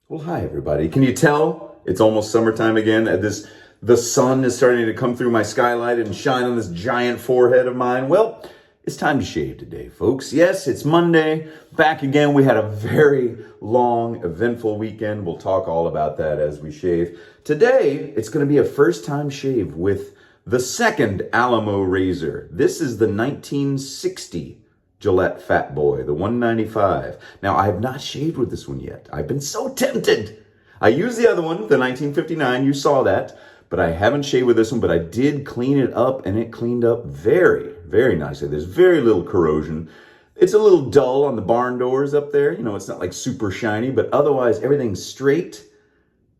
Well, hi everybody. Can you tell it's almost summertime again? The sun is starting to come through my skylight and shine on this giant forehead of mine. Well, it's time to shave today, folks. Yes, it's Monday. Back again. We had a very long, eventful weekend. We'll talk all about that as we shave. Today, it's going to be a first-time shave with the second Alamo razor. This is the 1960 Gillette Fatboy, the 195. Now, I have not shaved with this one yet. I've been so tempted. I used the other one, the 1959. You saw that. But I haven't shaved with this one, but I did clean it up, and it cleaned up very, very nicely. There's very little corrosion. It's a little dull on the barn doors up there. You know, it's not like super shiny, but otherwise everything's straight.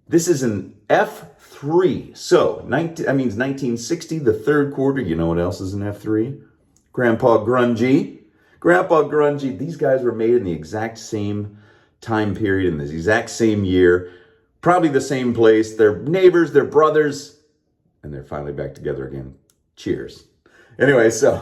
This is an F3. So, that means 1960, the third quarter. You know what else is an F3? Grandpa Grungy. Grandpa Grungy. These guys were made in the exact same time period, in the exact same year. Probably the same place. They're neighbors, they're brothers, and they're finally back together again. Cheers. Anyway, so,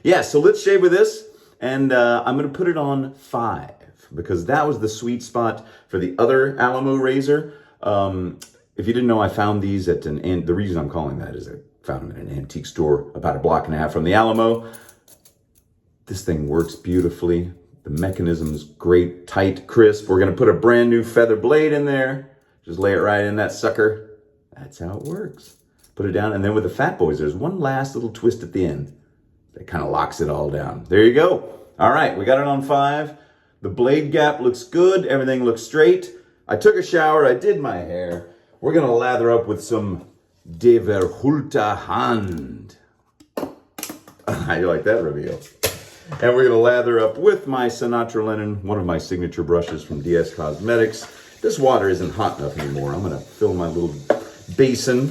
yeah, so let's shave with this, and I'm going to put it on 5, because that was the sweet spot for the other Alamo razor. If you didn't know, I found these at the reason I'm calling that is I found them in an antique store about a block and a half from the Alamo. This thing works beautifully. The mechanism's great, tight, crisp. We're going to put a brand new feather blade in there. Just lay it right in that sucker. That's how it works. Put it down, and then with the Fatboys, there's one last little twist at the end that kind of locks it all down. There you go. All right, we got it on 5. The blade gap looks good. Everything looks straight. I took a shower. I did my hair. We're going to lather up with some De Verhulta Hand. How you like that reveal? And we're going to lather up with my Sinatra Linen, one of my signature brushes from DS Cosmetics. This water isn't hot enough anymore. I'm going to fill my little basin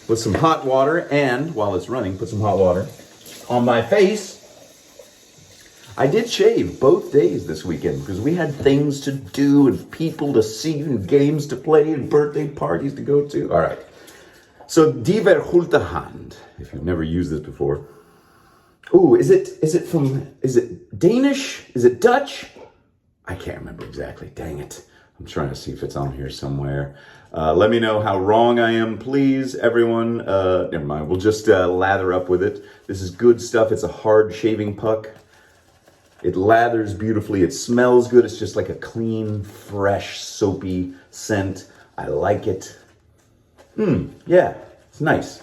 with some hot water, and while it's running, put some hot water on my face. I did shave both days this weekend because we had things to do and people to see and games to play and birthday parties to go to. All right. So, Die Verhulta Hand, if you've never used this before. Ooh, is it Danish? Is it Dutch? I can't remember exactly. Dang it. I'm trying to see if it's on here somewhere. Let me know how wrong I am, please, everyone. Never mind. We'll just lather up with it. This is good stuff. It's a hard shaving puck. It lathers beautifully. It smells good. It's just like a clean, fresh, soapy scent. I like it. Yeah. It's nice.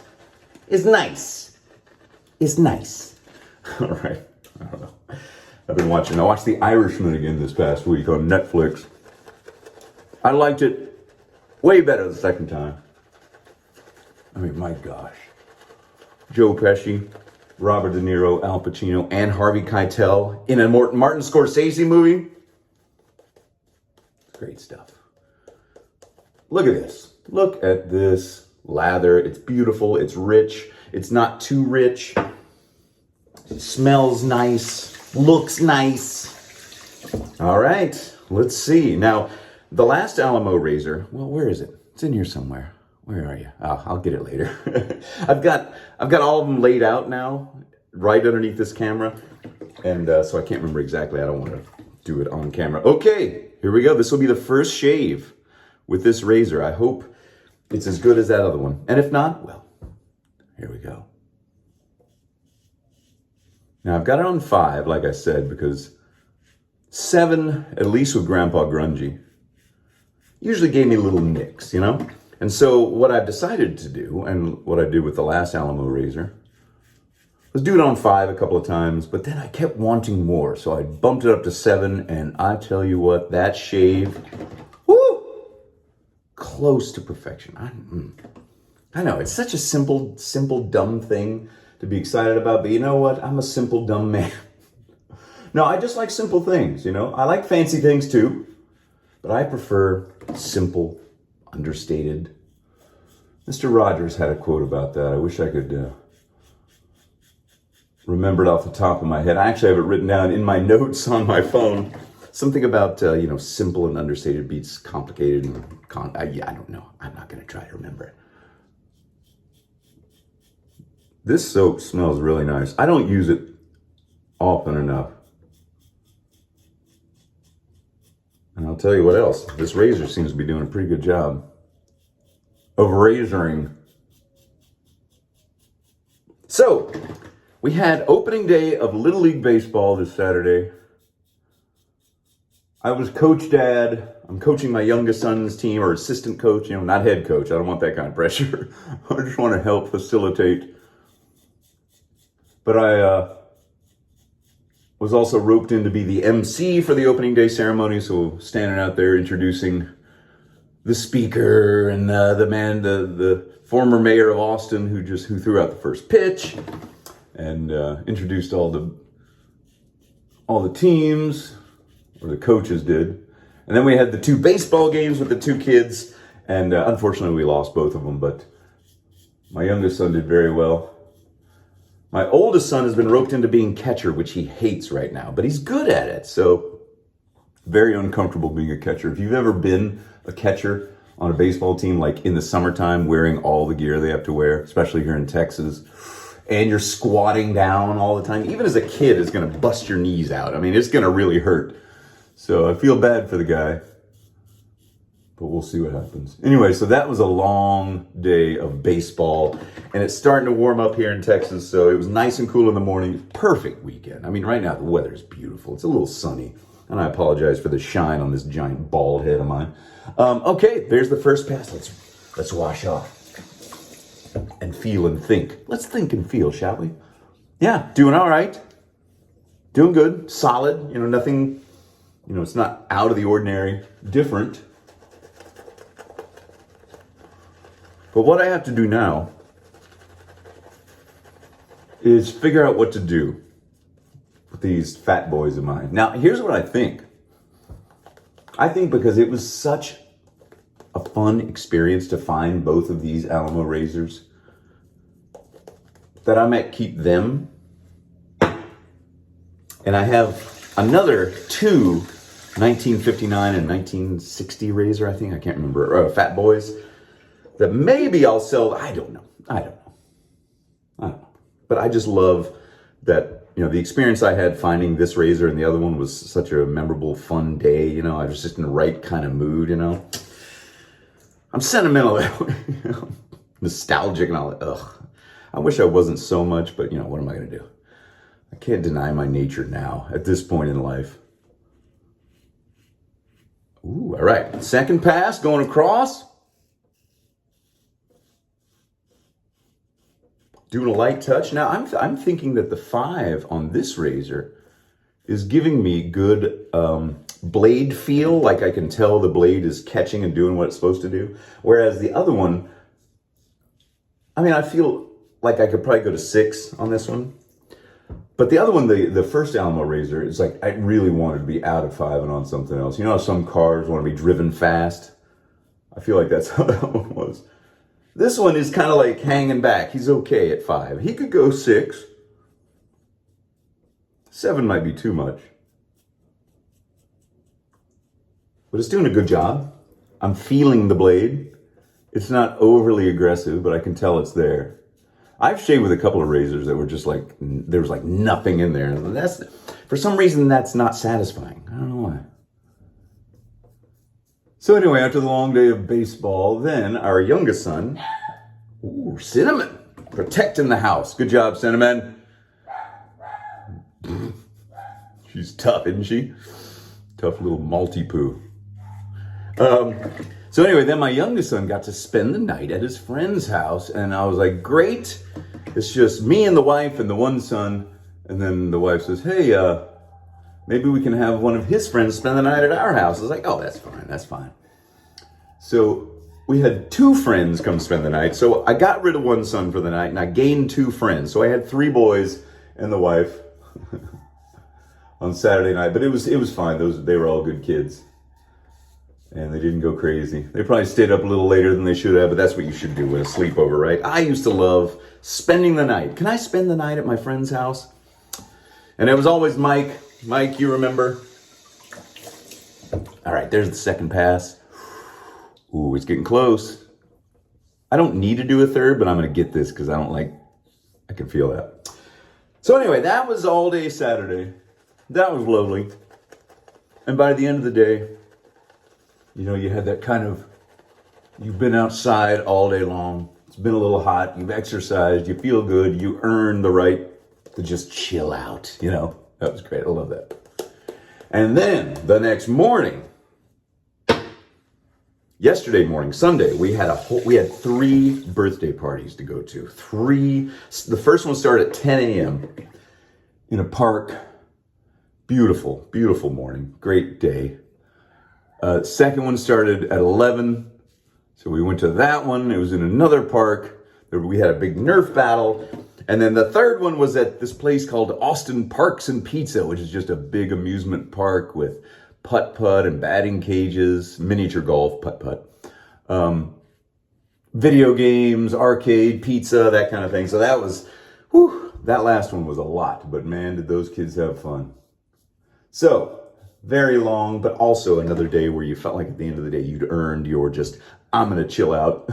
It's nice. It's nice. All right. I don't know. I watched The Irishman again this past week on Netflix. I liked it way better the second time. I mean, my gosh. Joe Pesci, Robert De Niro, Al Pacino, and Harvey Keitel in a Martin Scorsese movie. Great stuff. Look at this. Look at this lather. It's beautiful. It's rich. It's not too rich. It smells nice, looks nice. All right, let's see. Now, the last Alamo razor, well, where is it? It's in here somewhere. Where are you? Oh, I'll get it later. I've got all of them laid out now, right underneath this camera. And so I can't remember exactly. I don't want to do it on camera. Okay, here we go. This will be the first shave with this razor. I hope it's as good as that other one. And if not, well, here we go. Now, I've got it on 5, like I said, because 7, at least with Grandpa Grungy, usually gave me little nicks, you know? And so what I've decided to do, and what I did with the last Alamo razor, was do it on 5 a couple of times, but then I kept wanting more, so I bumped it up to 7, and I tell you what, that shave, woo, close to perfection. I know, it's such a simple, dumb thing to be excited about, but you know what? I'm a simple, dumb man. No, I just like simple things, you know? I like fancy things too, but I prefer simple, understated. Mr. Rogers had a quote about that. I wish I could remember it off the top of my head. I actually have it written down in my notes on my phone. Something about, simple and understated beats complicated and I don't know. I'm not going to try to remember it. This soap smells really nice. I don't use it often enough. And I'll tell you what else. This razor seems to be doing a pretty good job of razoring. So, we had opening day of Little League Baseball this Saturday. I was coach dad. I'm coaching my youngest son's team, or assistant coach, not head coach. I don't want that kind of pressure. I just want to help facilitate. But I was also roped in to be the MC for the opening day ceremony. So standing out there introducing the speaker and the former mayor of Austin who threw out the first pitch and introduced all the teams, or the coaches did. And then we had the 2 baseball games with the 2 kids, and unfortunately we lost both of them, but my youngest son did very well. My oldest son has been roped into being catcher, which he hates right now, but he's good at it, so very uncomfortable being a catcher. If you've ever been a catcher on a baseball team, like in the summertime, wearing all the gear they have to wear, especially here in Texas, and you're squatting down all the time, even as a kid, it's going to bust your knees out. I mean, it's going to really hurt. So I feel bad for the guy, but we'll see what happens. Anyway, so that was a long day of baseball, and it's starting to warm up here in Texas, so it was nice and cool in the morning. Perfect weekend. I mean, right now the weather is beautiful. It's a little sunny, and I apologize for the shine on this giant bald head of mine. Okay, there's the first pass. Let's wash off and feel and think. Let's think and feel, shall we? Yeah, doing all right. Doing good, solid, nothing, it's not out of the ordinary, different. But what I have to do now is figure out what to do with these fat boys of mine. Now, here's what I think. I think because it was such a fun experience to find both of these Alamo razors that I might keep them. And I have another 2 1959 and 1960 razor, I think. I can't remember. Fatboys that maybe I'll sell. I don't know. But I just love that, the experience I had finding this razor and the other one was such a memorable, fun day. I was just in the right kind of mood, I'm sentimental that way, nostalgic and all that. Ugh. I wish I wasn't so much, but what am I going to do? I can't deny my nature now at this point in life. Ooh, all right. Second pass, going across. Doing a light touch. Now, I'm thinking that the 5 on this razor is giving me good blade feel, like I can tell the blade is catching and doing what it's supposed to do. Whereas the other one, I feel like I could probably go to 6 on this one. But the other one, the first Alamo razor, is like I really wanted to be out of 5 and on something else. How some cars want to be driven fast? I feel like that's how that one was. This one is kind of like hanging back. He's okay at 5. He could go 6. 7 might be too much. But it's doing a good job. I'm feeling the blade. It's not overly aggressive, but I can tell it's there. I've shaved with a couple of razors that were just like, there was like nothing in there. And for some reason, that's not satisfying. I don't know why. So anyway, after the long day of baseball, then our youngest son, Cinnamon, protecting the house. Good job, Cinnamon. She's tough, isn't she? Tough little multi-poo. So anyway, then my youngest son got to spend the night at his friend's house, and I was like, great. It's just me and the wife and the one son. And then the wife says, hey, maybe we can have one of his friends spend the night at our house. I was like, oh, that's fine. So we had 2 friends come spend the night. So I got rid of one son for the night, and I gained 2 friends. So I had 3 boys and the wife on Saturday night. But it was fine. They were all good kids. And they didn't go crazy. They probably stayed up a little later than they should have, but that's what you should do with a sleepover, right? I used to love spending the night. Can I spend the night at my friend's house? And it was always Mike. Mike, you remember? All right, there's the second pass. Ooh, it's getting close. I don't need to do a third, but I'm going to get this because I can feel that. So anyway, that was all day Saturday. That was lovely. And by the end of the day, You know, you had that kind of, you've been outside all day long. It's been a little hot. You've exercised. You feel good. You earn the right to just chill out. You know, that was great. I love that. And then the next morning, yesterday morning, Sunday, we had 3 birthday parties to go to. 3. The first one started at 10 a.m. in a park. Beautiful, beautiful morning. Great day. Second one started at 11. So we went to that one. It was in another park. We had a big Nerf battle. And then the third one was at this place called Austin Parks and Pizza, which is just a big amusement park with putt-putt and batting cages, miniature golf, putt-putt, video games, arcade, pizza, that kind of thing. So that was, that last one was a lot. But man, did those kids have fun. So, very long, but also another day where you felt like at the end of the day you'd earned your just, I'm going to chill out.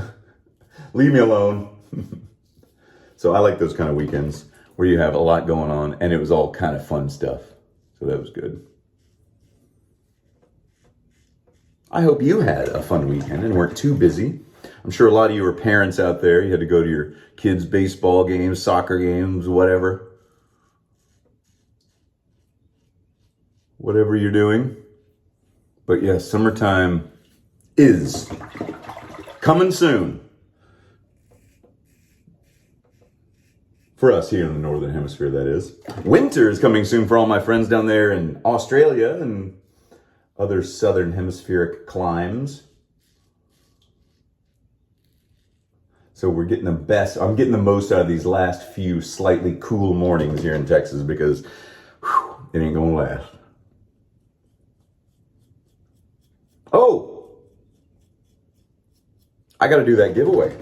Leave me alone. So I like those kind of weekends where you have a lot going on and it was all kind of fun stuff. So that was good. I hope you had a fun weekend and weren't too busy. I'm sure a lot of you are parents out there. You had to go to your kids' baseball games, soccer games, whatever. Whatever you're doing. But yes, summertime is coming soon. For us here in the Northern Hemisphere, that is. Winter is coming soon for all my friends down there in Australia and other Southern Hemispheric climes. So we're getting the best. I'm getting the most out of these last few slightly cool mornings here in Texas because it ain't gonna last. Oh, I got to do that giveaway.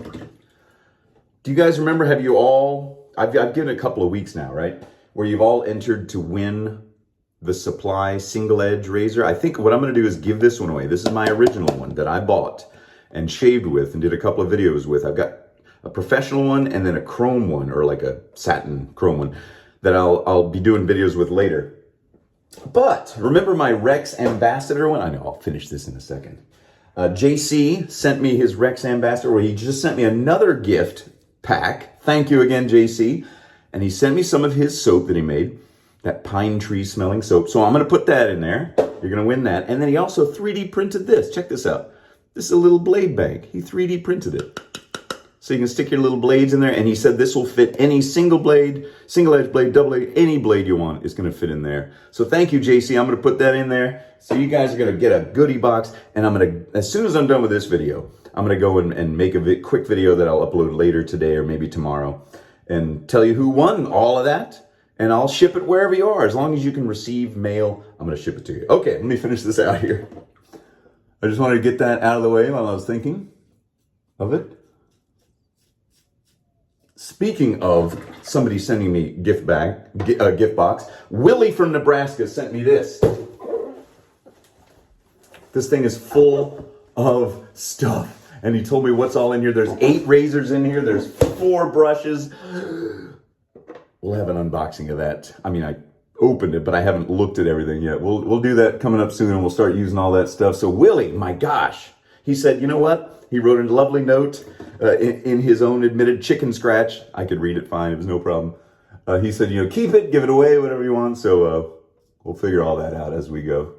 Do you guys remember? Have you all? I've given a couple of weeks now, right? Where you've all entered to win the Supply single edge razor. I think what I'm going to do is give this one away. This is my original one that I bought and shaved with and did a couple of videos with. I've got a professional one and then a chrome one, or like a satin chrome one that I'll be doing videos with later. But remember my Rex Ambassador one? I know, I'll finish this in a second. JC sent me his Rex Ambassador, where he just sent me another gift pack. Thank you again, JC. And he sent me some of his soap that he made, that pine tree smelling soap. So I'm going to put that in there. You're going to win that. And then he also 3D printed this. Check this out. This is a little blade bag. He 3D printed it. So you can stick your little blades in there. And he said this will fit any single blade, single edge blade, double edge, any blade you want is going to fit in there. So thank you, JC. I'm going to put that in there. So you guys are going to get a goodie box. And I'm going to, as soon as I'm done with this video, I'm going to go and make a quick video that I'll upload later today or maybe tomorrow and tell you who won all of that. And I'll ship it wherever you are. As long as you can receive mail, I'm going to ship it to you. Okay, let me finish this out here. I just wanted to get that out of the way while I was thinking of it. Speaking of somebody sending me gift box, Willie from Nebraska sent me this. This thing is full of stuff. And he told me what's all in here. There's 8 razors in here. There's 4 brushes. We'll have an unboxing of that. I mean, I opened it, but I haven't looked at everything yet. We'll do that coming up soon, and we'll start using all that stuff. So Willie, my gosh, he said, you know what? He wrote a lovely note in his own admitted chicken scratch. I could read it fine. It was no problem. He said, you know, keep it, give it away, whatever you want. So we'll figure all that out as we go.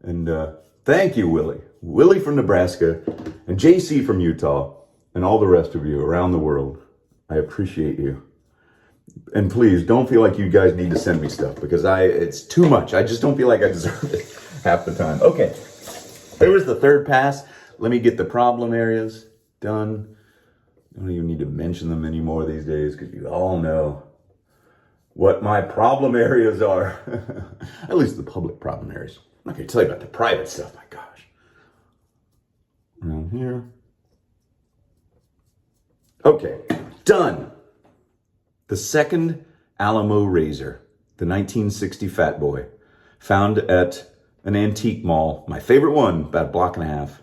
And thank you, Willie. Willie from Nebraska and JC from Utah and all the rest of you around the world. I appreciate you. And please don't feel like you guys need to send me stuff because it's too much. I just don't feel like I deserve it half the time. Okay, here was the third pass. Let me get the problem areas done. I don't even need to mention them anymore these days because you all know what my problem areas are. At least the public problem areas. I'm not going to tell you about the private stuff, my gosh. Around here. Okay, done. The second Alamo razor, the 1960 Fatboy, found at an antique mall. My favorite one, about a block and a half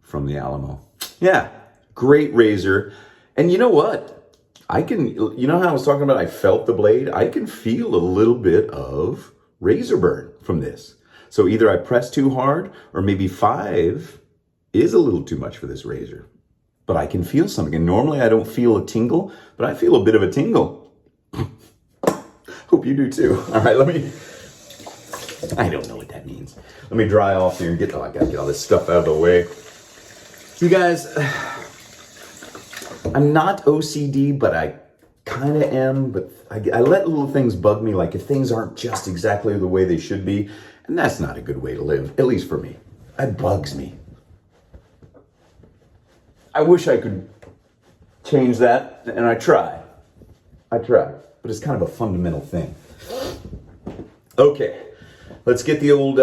from the Alamo. Yeah, great razor. And you know what? You know how I was talking about I felt the blade? I can feel a little bit of razor burn from this. So either I press too hard, or maybe 5 is a little too much for this razor. But I can feel something. And normally I don't feel a tingle, but I feel a bit of a tingle. Hope you do too. All right, I don't know what that means. Let me dry off here and I gotta get all this stuff out of the way. You guys, I'm not OCD, but I kind of am. But I let little things bug me, like if things aren't just exactly the way they should be. And that's not a good way to live, at least for me. It bugs me. I wish I could change that, and I try. But it's kind of a fundamental thing. Okay, let's get the old,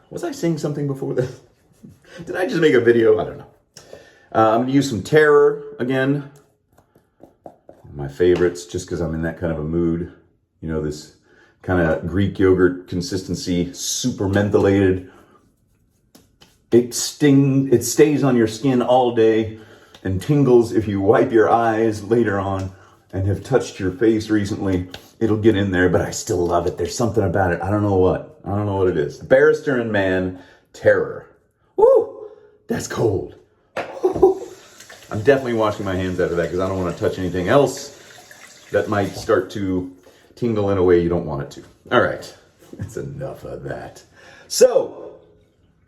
was I saying something before this? Did I just make a video? I don't know. I'm going to use some Terror again. My favorites, just because I'm in that kind of a mood. You know, this kind of Greek yogurt consistency, super mentholated. It stays on your skin all day and tingles if you wipe your eyes later on and have touched your face recently. It'll get in there, but I still love it. There's something about it. I don't know what it is. Barrister and Man Terror. Woo! That's cold. I'm definitely washing my hands after that because I don't want to touch anything else that might start to tingle in a way you don't want it to. All right, that's enough of that. So,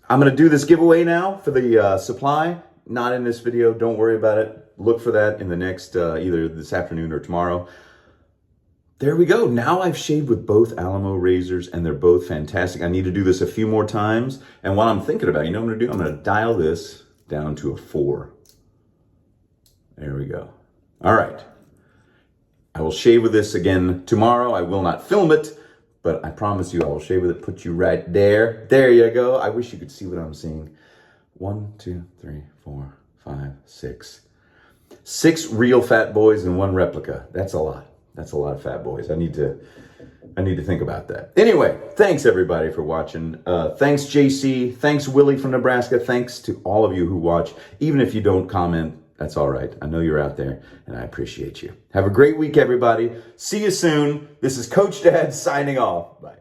I'm going to do this giveaway now for the supply. Not in this video. Don't worry about it. Look for that in the next, either this afternoon or tomorrow. There we go. Now I've shaved with both Alamo razors, and they're both fantastic. I need to do this a few more times. And what I'm thinking about, you know what I'm going to do? I'm going to dial this down to a 4. There we go. All right. I will shave with this again tomorrow. I will not film it, but I promise you I will shave with it, put you right there. There you go. I wish you could see what I'm seeing. 1, 2, 3, 4, 5, 6. 6 real Fatboys and 1 replica. That's a lot. That's a lot of Fatboys. I need to think about that. Anyway, thanks everybody for watching. Thanks JC. Thanks Willie from Nebraska. Thanks to all of you who watch. Even if you don't comment, that's all right. I know you're out there, and I appreciate you. Have a great week, everybody. See you soon. This is Coach Dad signing off. Bye.